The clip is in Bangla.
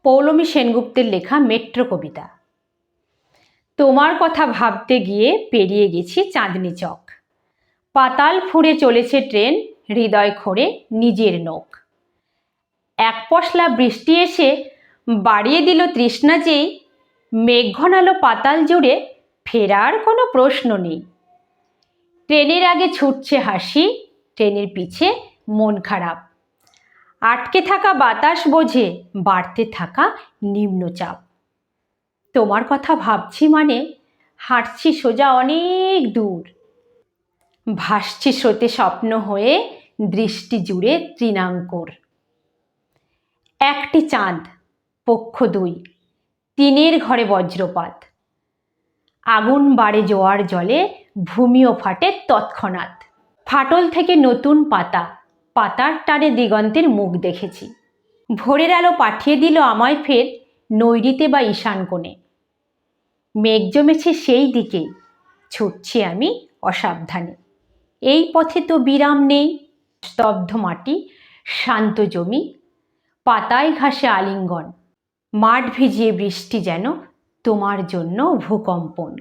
পৌলমী সেনগুপ্তের লেখা মেট্রো কবিতা। তোমার কথা ভাবতে গিয়ে পেরিয়ে গেছি চাঁদনি চক, পাতাল ফুঁড়ে চলেছে ট্রেন, হৃদয় খোঁড়ে নিজের নোখ। এক পশলা বৃষ্টি এসে বাড়িয়ে দিল তৃষ্ণা, যেই মেঘ ঘনালো পাতাল জুড়ে, ফেরার কোনো প্রশ্ন নেই। ট্রেনের আগে ছুটছে হাসি, ট্রেনের পিছে মন খারাপ, আটকে থাকা বাতাস বোঝে বাড়তে থাকা নিম্নচাপ। তোমার কথা ভাবছি মানে হাঁটছি সোজা অনেক দূর, ভাসছি স্রোতে স্বপ্ন হয়ে, দৃষ্টি জুড়ে তৃণাঙ্কুর। একটি চাঁদ, পক্ষ দুই, তিনের ঘরে বজ্রপাত, আগুন বাড়ে জোয়ার জলে, ভূমিও ফাটে তৎক্ষণাৎ। ফাটল থেকে নতুন পাতা, পাতার টানে দিগন্তের মুখ দেখেছি। ভোরের আলো পাঠিয়ে দিল আমায় ফের নৈরিতে বা ঈশান কোণে। মেঘ জমেছে সেই দিকেই, ছুটছি আমি অসাবধানে। এই পথে তো বিরাম নেই, স্তব্ধ মাটি, শান্ত জমি, পাতায় ঘাসে আলিঙ্গন, মাঠ ভিজিয়ে বৃষ্টি যেন তোমার জন্য ভূকম্পন।